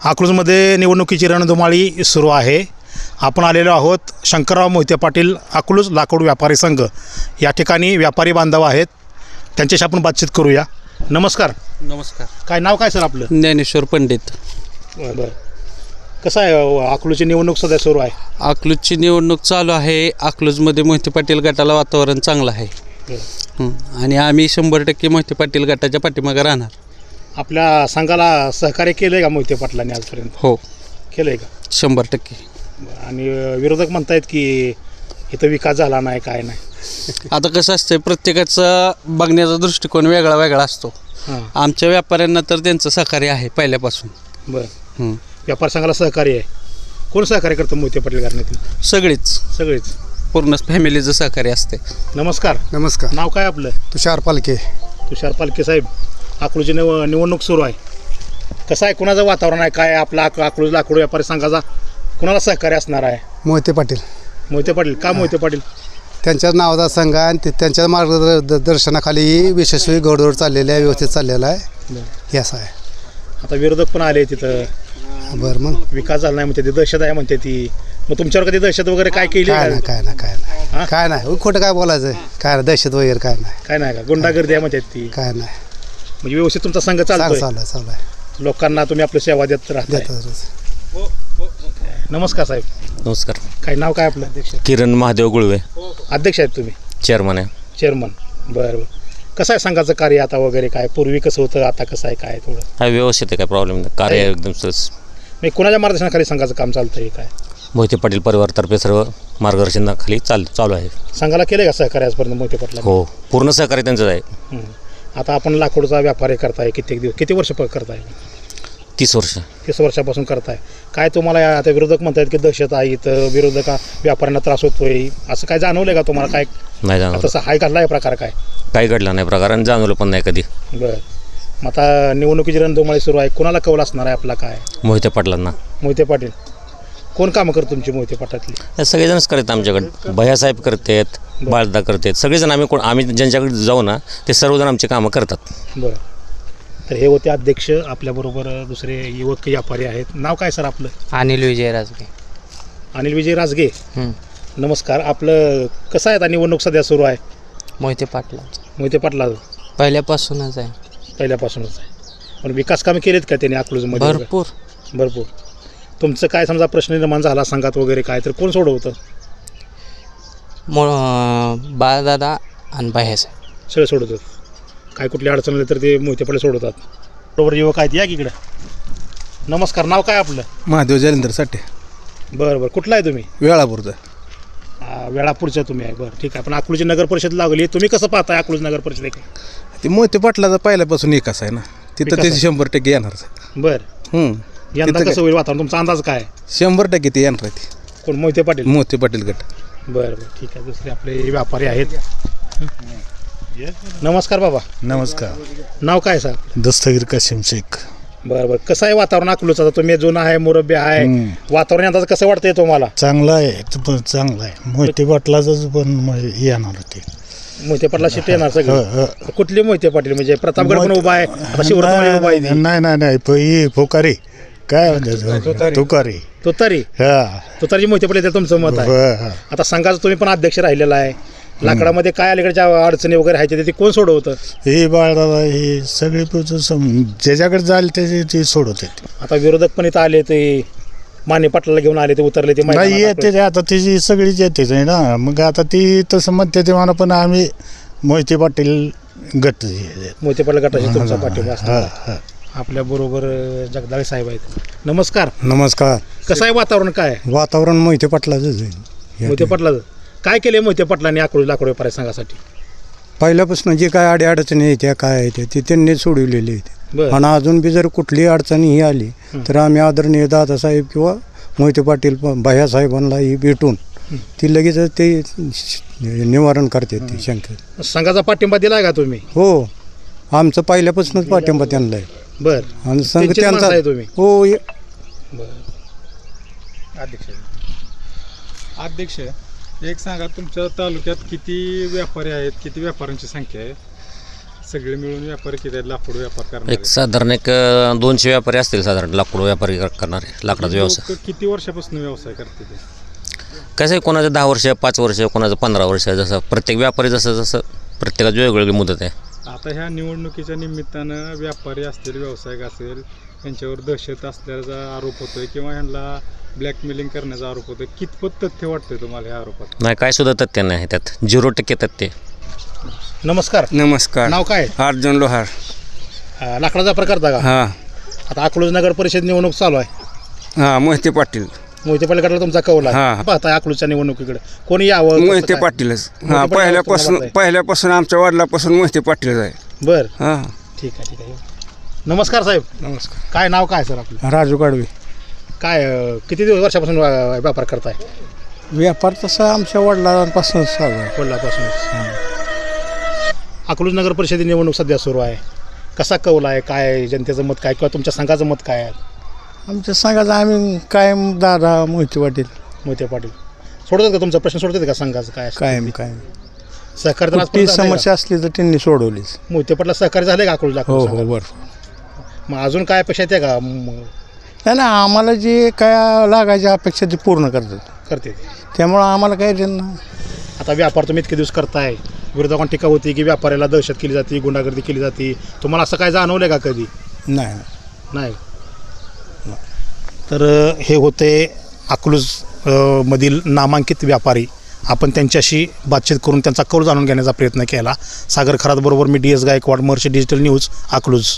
अकलूजमध्ये निवडणुकीची रणधुमाळी सुरू आहे. आपण आलेलो आहोत शंकरराव मोहिते पाटील अकलूज लाकूड व्यापारी संघ या ठिकाणी व्यापारी बांधव आहेत. त्यांच्याशी आपण बातचीत करूया. नमस्कार. नमस्कार. काय नाव काय सर आपलं? ज्ञानेश्वर पंडित. बरं. कसं आहे अकलूजची निवडणूक सध्या सुरू आहे? अकलूजची निवडणूक चालू आहे. अकलूजमध्ये मोहिते पाटील गटाला वातावरण चांगलं आहे. आणि आम्ही 100% मोहिते पाटील गटाच्या पाठीमागे राहणार. आपल्या संघाला सहकार्य केलं आहे का मोहिते पाटलांनी आजपर्यंत? हो, केलं आहे का? 100%. आणि विरोधक म्हणतायत की इथं विकास झाला नाही, काय नाही. आता कसं असतं, प्रत्येकाचा बघण्याचा दृष्टिकोन वेगळा वेगळा असतो. आमच्या व्यापाऱ्यांना तर त्यांचं सहकार्य आहे पहिल्यापासून. बरं. व्यापार संघाला सहकार्य आहे. कोण सहकार्य करतं मोहिते पाटील घराण्यातील? सगळेच पूर्ण फॅमिलीचं सहकार्य असते. नमस्कार. नमस्कार. नाव काय आपलं? तुषार पालके. तुषार पालके साहेब, अकलूजची निवडणूक सुरू आहे. कसं आहे, कुणाचं वातावरण आहे, काय आपला अकलूज लाकूड व्यापारी संघाचा कुणाला सहकार्य असणार आहे? मोहिते पाटील. मोहिते पाटील का? मोहिते पाटील त्यांच्याच नावाचा संघ आहे आणि त्यांच्या मार्गदर्शनाखाली यशस्वी घोडदौड चाललेली आहे, व्यवस्थित चाललेला आहे. हे असं आहे. आता विरोधक पण आले तिथं. बरं, मग विकास झाला नाही म्हणते, ती दहशत आहे म्हणते ती. मग तुमच्यावर कधी दहशत वगैरे काय केली? काय नाही खोटं काय बोलायचं. काय नाही दहशत वगैरे काय नाही का? गुंडागर्दी आहे म्हणते ती. काय नाही. म्हणजे व्यवस्थित तुमचा संघ चालतोय? चालू आहे. लोकांना तुम्ही आपली सेवा देत राहता. नमस्कार साहेब. नमस्कार. काय नाव काय आपलं? किरण महादेव गुळवे. अध्यक्ष आहेत तुम्ही? चेअरमन आहे. चेअरमन. बरं. कसं आहे संघाचं कार्य आता वगैरे? काय पूर्वी कसं होतं, आता कसं आहे, काय थोडं? हा व्यवस्थित आहे, काय प्रॉब्लेम नाही. कार्य एकदम सहज. मी कोणाच्या मार्गदर्शनाखाली संघाचं काम चालतं आहे? काय मोहिते पाटील परिवारतर्फे सर्व मार्गदर्शनाखाली चालू आहे. संघाला केलं का सहकार्य आजपर्यंत मोहिते पाटला? हो, पूर्ण सहकार्य त्यांचंच आहे. आता आपण लाकूडचा व्यापारी करताय, किती वर्ष करताय? 30 वर्ष. 30 वर्षापासून करताय. काय तुम्हाला आता विरोधक म्हणतात की दहशत आहे इथं, विरोधक व्यापाऱ्यांना त्रास होतोय, असं काय जाणवलं का तुम्हाला? काय नाही जाणवलं. तसं हाय घडला आहे प्रकार? काय काही घडला नाही प्रकार आणि जाणवलं पण नाही कधी. बरं. मग आता निवडणुकीची रणधुमाळी सुरू आहे. कुणाला कौल असणार आहे आपला? काय मोहिते पाटलांना. मोहिते पाटील. कोण कामं करतो तुमची मोहिते पाटातली? हे सगळेजणच करतात आमच्याकडे. भैयासाहेब करतात, बाळदा करतात, सगळेजण. आम्ही ज्यांच्याकडे जाऊ ना ते सर्वजण आमची कामं करतात. बरं. तर हे होते अध्यक्ष. आपल्याबरोबर दुसरे युवक व्यापारी आहेत. नाव काय सर आपलं? अनिल विजय राजगे. अनिल विजय राजगे. नमस्कार. आपलं कसं आहे आता निवडणूक सध्या सुरू आहे? मोहिते पाटलांचं. मोहिते पाटला पहिल्यापासूनच आहे. पहिल्यापासूनच आहे. पण विकास कामं केलेत का त्यांनी अकलूजमध्ये? भरपूर. तुमचं काय समजा प्रश्न निर्माण झाला संघात वगैरे काय, तर कोण सोडवतं? बाळदादा आणि बाह्यासाहेब सगळे सोडवतात. काय कुठली अडचण आली तर ते मोहिते पाटील सोडवतात. बरोबर. युवक आहेत, या की इकडं. नमस्कार. नाव काय आपलं? महादेव जालिंदर साठे. बरं. कुठला आहे तुम्ही? वेळापूरचा. वेळापूरच्या तुम्ही आहे. बरं, ठीक आहे. पण अकलूजची नगर परिषद लागली, तुम्ही कसं पाहताय अकलूज नगर परिषद? ते मोहिते पाटलाचा पहिल्यापासून विकास आहे ना, तिथं ते 100% येणार. बरं. यंदा कसं होईल वातावरण? तुमचा अंदाज काय? 100% ते येणार आहे. कोण? मोहिते पाटील. मोहिते पाटील गट. बरं. ठीक आहे. दुसरे आपले व्यापारी आहेत. नमस्कार बाबा. नमस्कार. नाव काय सर? दस्तगीर कासिम शेख. बरं. कसं आहे वातावरण अकलूजचं? तुम्ही जुना आहे, मुरब्बी आहे, वातावरण अंदाज कसं वाटतंय तुम्हाला? चांगला आहे, चांगला आहे. मोहिते पाटलाच पण येणार होते. मोहिते पाटला सीट येणार सगळं? कुठली मोहिते पाटील? म्हणजे प्रतापगड पण उभा आहे, आता शिवराज उभा आहे. नाही फोकारे काय म्हणतात, तुतारी मोहिते पाटील तुमचं मत आहे? आता संघाचं तुम्ही पण अध्यक्ष राहिलेला आहे. लाकडामध्ये काय अलीकडच्या अडचणी वगैरे आहेत ते कोण सोडवतं? हे बाळदादा, हे सगळे ज्याच्याकडे जाईल त्याचे ते सोडवते. आता विरोधक पण इथं आले, ते माने पाटलाला घेऊन आले, ते उतरले, ते नाही येते आता त्याची सगळीच येतेच आहे ना. मग आता ती तसं म्हणते ते म्हणा, पण आम्ही मोहिते पाटील गट, मोहिते पाटील गटाची तुमचा पाठिंबा असणार. आपल्याबरोबर जगदाळे साहेब आहेत. नमस्कार. नमस्कार. कसं आहे वातावरण? काय वातावरण? मोहिते पाटलाच. मोहिते पाटलाचं काय केले मोहिते पाटलांनी अकलूज लाकूड व्यापारी संघासाठी? पहिल्यापासून जे काय अडचणी येत्या काय येत्या ते त्यांनी सोडवलेले आहेत. आणि अजून बी जर कुठली अडचणी ही आली तर आम्ही आदरणीय दादासाहेब किंवा मोहिते पाटील भैयासाहेबांनाही भेटून ती लगेच ते निवारण करतात. ती शंका. संघाचा पाठिंबा दिलाय का तुम्ही? हो, आमचं पहिल्यापासूनच पाठिंबा त्यांना आहे. बरं. आणि संघ त्यांचा हो. अध्यक्ष एक सांगा, तुमच्या तालुक्यात किती व्यापारी आहेत, किती व्यापाऱ्यांची संख्या आहे? सगळे मिळून व्यापारी किती आहेत लाकूड व्यापार करणारे? एक साधारण 200 व्यापारी असतील साधारण लाकूड व्यापारी करणारे लाकडाचा व्यवसाय. लोकं किती वर्षापासून व्यवसाय करते ते? कसं आहे कोणाचं 10 वर्ष 5 वर्ष कोणाचं 15 वर्ष जसं प्रत्येक व्यापारी जसं प्रत्येकाची वेगवेगळी मुदत आहे. आता ह्या निवडणुकीच्या निमित्तानं व्यापारी असतील व्यावसायिक असेल त्यांच्यावर दहशत असल्याचा आरोप होतोय किंवा ह्यांना ब्लॅकमेलिंग करण्याचा आरोप होतोय. कितपत तथ्य वाटतंय तुम्हाला ह्या आरोपात? नाही काय सुद्धा तथ्य नाही त्यात 0% तथ्य. नमस्कार. नमस्कार. नाव काय? अर्जुन लोहार. लाकडाचा व्यापार करता का? हां आता अकलूज नगर परिषद निवडणूक चालू आहे. हां मोहिते पाटील. मोहिते पाटील गटाला तुमचा कौल आहे. हां. पाहता अकलूजच्या निवडणुकीकडे कोणी यावं? कसं मोहिते काय? पाटीलच. मोहिते हां पाटील पहिल्यापासून आमच्या वडिलापासून मोहिते पाटीलच आहे. बर, हां. ठीक आहे. नमस्कार साहेब. नमस्कार. काय नाव काय सर आपलं? राजू गाडवे. काय किती दिवस वर्षापासून व्यापार करताय? व्यापार तसा आमच्या वडिलांपासूनच चालू आहे. कोल्हापासून. अकलूज नगर परिषद निवडणूक सध्या सुरू आहे. कसा कौल आहे? काय जनतेचं मत काय किंवा तुमच्या संघाचं मत काय आहे? आमच्या सांगायचं आम्ही कायम दादा मोहिते पाटील मोहिते पाटील सोडतात का तुमचा प्रश्न? सोडतात का संघाचं काय? कायम सहकार्य तर कुठली आजपर्यंत झालंय समस्या असली तर त्यांनी सोडवलीच. का? मोहिते पाटला सहकार्य झाले का अकलूजला? हो अकलूज हो संघाला? बरं. मग अजून काय अपेक्षा येते का? नाही ना आम्हाला जे काय लागायची अपेक्षा ती पूर्ण करतात. करते. त्यामुळं आम्हाला काय त्यांना आता व्यापार तुम्ही इतके दिवस करताय, विरोधकांना टीका होती की व्यापाऱ्याला दहशत केली जाते, गुंडागर्दी केली जाते. तुम्हाला असं काय जाणवलं का कधी? नाही. नाही. तर हे होते अकलूज मधील नामांकित व्यापारी. आपण त्यांच्याशी बातचीत करून त्यांचा कौल जाणून घेण्याचा प्रयत्न केला. सागर खरात बरोबर मी DS गायकवाड, महर्षी डिजिटल न्यूज, अकलूज.